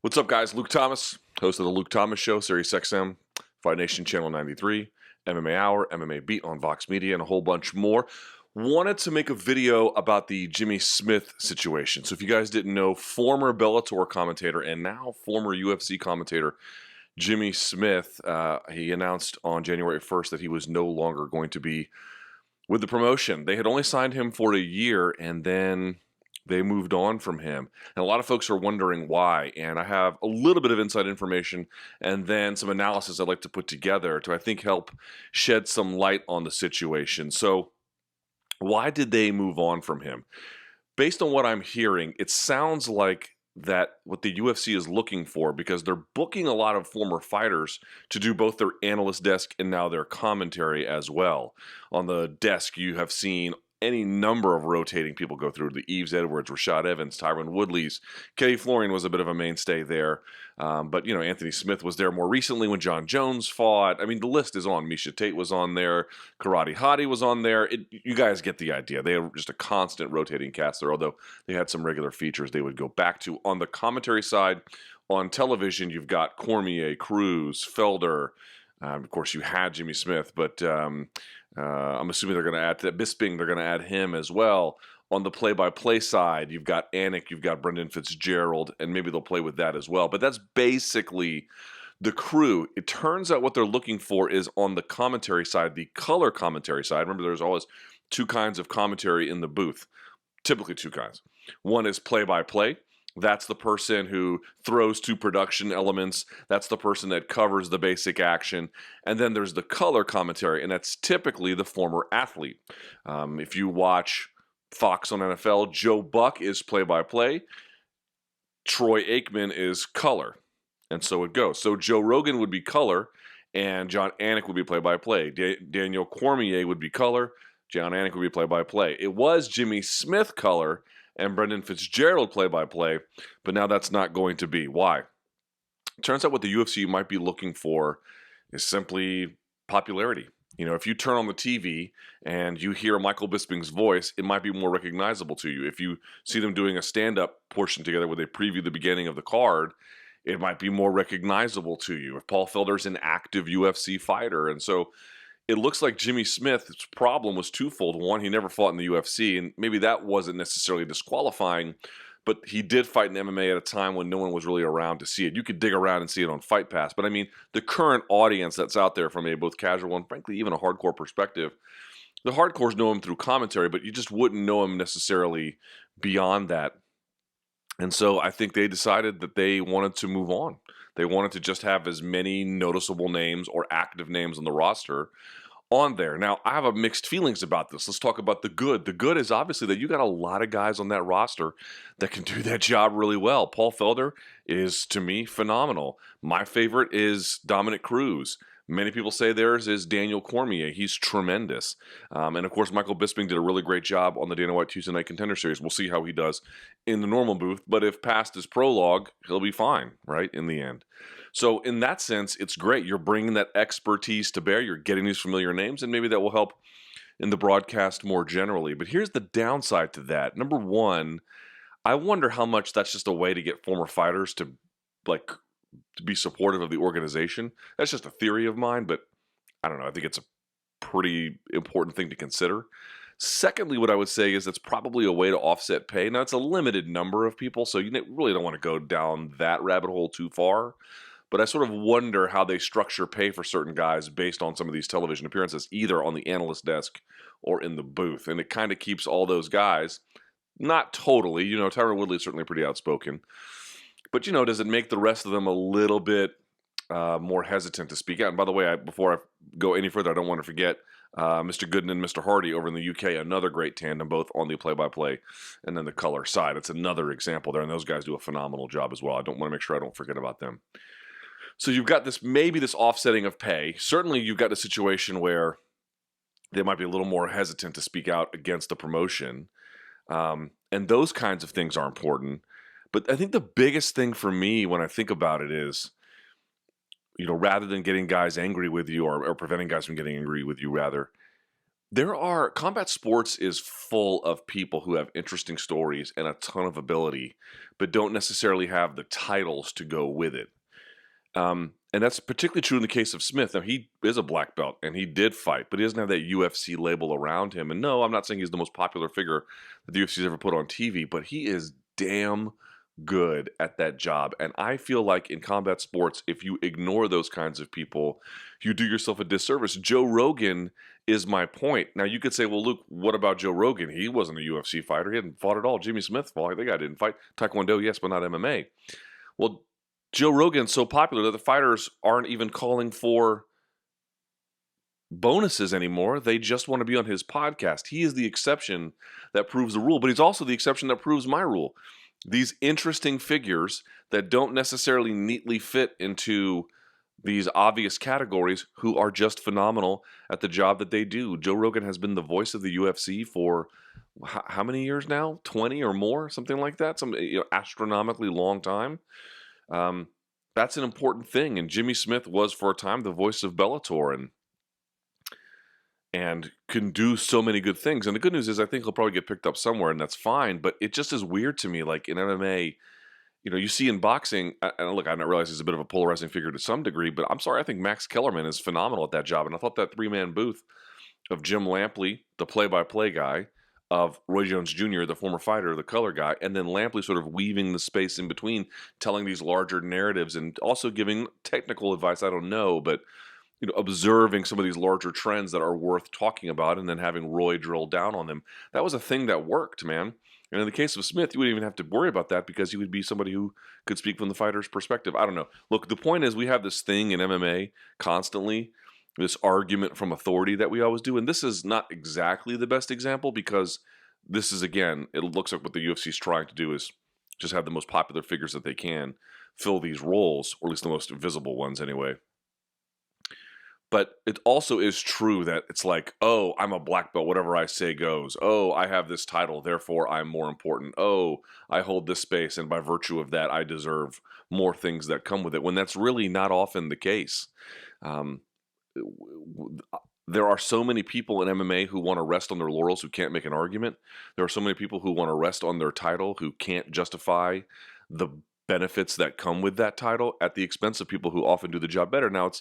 What's up, guys? Luke Thomas, host of the Luke Thomas Show, SiriusXM, Fight Nation Channel 93, MMA Hour, MMA Beat on Vox Media, and a whole bunch more. Wanted to make a video about the Jimmy Smith situation. So if you guys didn't know, former Bellator commentator and now former UFC commentator Jimmy Smith, he announced on January 1st that he was no longer going to be with the promotion. They had only signed him for a year, and then they moved on from him. And a lot of folks are wondering why. And I have a little bit of inside information and then some analysis I'd like to put together to, I think, help shed some light on the situation. So why did they move on from him? Based on what I'm hearing, it sounds like that what the UFC is looking for, because they're booking a lot of former fighters to do both their analyst desk and now their commentary as well. On the desk, you have seen any number of rotating people go through: the Yves Edwards, Rashad Evans, Tyron Woodley's. Katie Florian was a bit of a mainstay there. But, you know, Anthony Smith was there more recently when John Jones fought. I mean, the list is on. Misha Tate was on there. Karate Hottie was on there. You guys get the idea. They are just a constant rotating cast there, although they had some regular features they would go back to. On the commentary side, on television, you've got Cormier, Cruz, Felder. Of course, you had Jimmy Smith, but I'm assuming they're going to add to Bisping. They're going to add him as well. On the play-by-play side, you've got Anik, you've got Brendan Fitzgerald, and maybe they'll play with that as well. But that's basically the crew. It turns out what they're looking for is on the commentary side, the color commentary side. Remember, there's always two kinds of commentary in the booth, typically two kinds. One is play-by-play. That's the person who throws to production elements. That's the person that covers the basic action. And then there's the color commentary, and that's typically the former athlete. If you watch Fox on NFL, Joe Buck is play-by-play. Troy Aikman is color. And so it goes. So Joe Rogan would be color, and John Anik would be play-by-play. Daniel Cormier would be color. John Anik would be play-by-play. It was Jimmy Smith color and Brendan Fitzgerald play-by-play, but now that's not going to be. Why? It turns out what the UFC might be looking for is simply popularity. You know, if you turn on the TV and you hear Michael Bisping's voice, it might be more recognizable to you. If you see them doing a stand-up portion together where they preview the beginning of the card, it might be more recognizable to you. If Paul Felder's an active UFC fighter. And so it looks like Jimmy Smith's problem was twofold. One, he never fought in the UFC, and maybe that wasn't necessarily disqualifying, but he did fight in MMA at a time when no one was really around to see it. You could dig around and see it on Fight Pass, but I mean, the current audience that's out there from a both casual and frankly even a hardcore perspective, the hardcores know him through commentary, but you just wouldn't know him necessarily beyond that. And so I think they decided that they wanted to move on. They wanted to just have as many noticeable names or active names on the roster on there. Now, I have mixed feelings about this. Let's talk about the good. The good is obviously that you got a lot of guys on that roster that can do that job really well. Paul Felder is, to me, phenomenal. My favorite is Dominic Cruz. Many people say theirs is Daniel Cormier. He's tremendous. And, of course, Michael Bisping did a really great job on the Dana White Tuesday Night Contender Series. We'll see how he does in the normal booth. But if past his prologue, he'll be fine, right, in the end. So in that sense, it's great. You're bringing that expertise to bear. You're getting these familiar names, and maybe that will help in the broadcast more generally. But here's the downside to that. Number one, I wonder how much that's just a way to get former fighters to be supportive of the organization. That's just a theory of mine, but I don't know. I think it's a pretty important thing to consider. Secondly, what I would say is that's probably a way to offset pay. Now, it's a limited number of people, so you really don't want to go down that rabbit hole too far. But I sort of wonder how they structure pay for certain guys based on some of these television appearances, either on the analyst desk or in the booth. And it kind of keeps all those guys, not totally, you know, Tyron Woodley is certainly pretty outspoken. But, you know, does it make the rest of them a little bit more hesitant to speak out? And by the way, before I go any further, I don't want to forget Mr. Gooden and Mr. Hardy over in the UK, another great tandem, both on the play-by-play and then the color side. It's another example there, and those guys do a phenomenal job as well. I don't want to make sure I don't forget about them. So you've got maybe this offsetting of pay. Certainly you've got a situation where they might be a little more hesitant to speak out against the promotion. And those kinds of things are important. But I think the biggest thing for me when I think about it is, you know, rather than getting guys angry with you or preventing guys from getting angry with you, rather, Combat sports is full of people who have interesting stories and a ton of ability, but don't necessarily have the titles to go with it. And that's particularly true in the case of Smith. Now, he is a black belt and he did fight, but he doesn't have that UFC label around him. And no, I'm not saying he's the most popular figure that the UFC's ever put on TV, but he is damn good at that job. And I feel like in combat sports, if you ignore those kinds of people, you do yourself a disservice. Joe Rogan is my point. Now, you could say, well, Luke, what about Joe Rogan? He wasn't a UFC fighter. He hadn't fought at all. Jimmy Smith, well, the guy didn't fight. Taekwondo, yes, but not MMA. Well, Joe Rogan's so popular that the fighters aren't even calling for bonuses anymore. They just want to be on his podcast. He is the exception that proves the rule, but he's also the exception that proves my rule. These interesting figures that don't necessarily neatly fit into these obvious categories who are just phenomenal at the job that they do. Joe Rogan has been the voice of the UFC for how many years now? 20 or more, something like that. Some astronomically long time. That's an important thing. And Jimmy Smith was for a time the voice of Bellator and can do so many good things. And the good news is I think he'll probably get picked up somewhere, and that's fine. But it just is weird to me, like in MMA, you see in boxing, and look, I realize he's a bit of a polarizing figure to some degree, but I'm sorry, I think Max Kellerman is phenomenal at that job. And I thought that three-man booth of Jim Lampley, the play-by-play guy, of Roy Jones Jr., the former fighter, the color guy, and then Lampley sort of weaving the space in between, telling these larger narratives and also giving technical advice, I don't know, but observing some of these larger trends that are worth talking about and then having Roy drill down on them. That was a thing that worked, man. And in the case of Smith, you wouldn't even have to worry about that because he would be somebody who could speak from the fighter's perspective. I don't know. Look, the point is we have this thing in MMA constantly, this argument from authority that we always do. And this is not exactly the best example because this is, again, it looks like what the UFC is trying to do is just have the most popular figures that they can fill these roles, or at least the most visible ones anyway. But it also is true that it's like, oh, I'm a black belt, whatever I say goes. Oh, I have this title, therefore I'm more important. Oh, I hold this space, and by virtue of that, I deserve more things that come with it, when that's really not often the case. There are so many people in MMA who want to rest on their laurels who can't make an argument. There are so many people who want to rest on their title who can't justify the benefits that come with that title at the expense of people who often do the job better. Now,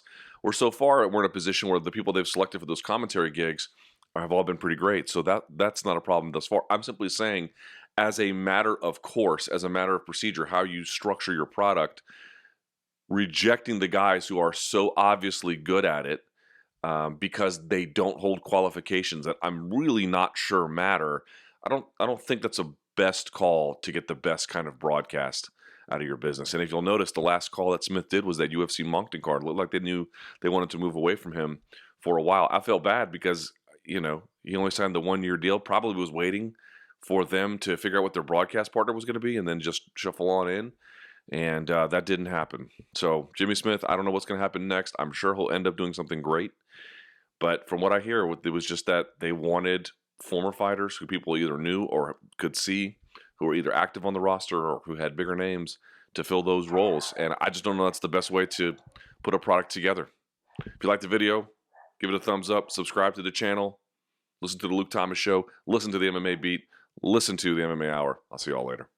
we're in a position where the people they've selected for those commentary gigs have all been pretty great. So that's not a problem thus far. I'm simply saying, as a matter of course, as a matter of procedure, how you structure your product, rejecting the guys who are so obviously good at it because they don't hold qualifications that I'm really not sure matter. I don't think that's a best call to get the best kind of broadcast out of your business. And if you'll notice, the last call that Smith did was that UFC Moncton card. It looked like they knew they wanted to move away from him for a while. I felt bad because, he only signed the 1-year deal, probably was waiting for them to figure out what their broadcast partner was going to be and then just shuffle on in. And that didn't happen. So Jimmy Smith, I don't know what's going to happen next. I'm sure he'll end up doing something great. But from what I hear, it was just that they wanted former fighters who people either knew or could see, who were either active on the roster or who had bigger names to fill those roles. And I just don't know that's the best way to put a product together. If you like the video, give it a thumbs up, subscribe to the channel, listen to the Luke Thomas Show, listen to the MMA Beat, listen to the MMA Hour. I'll see you all later.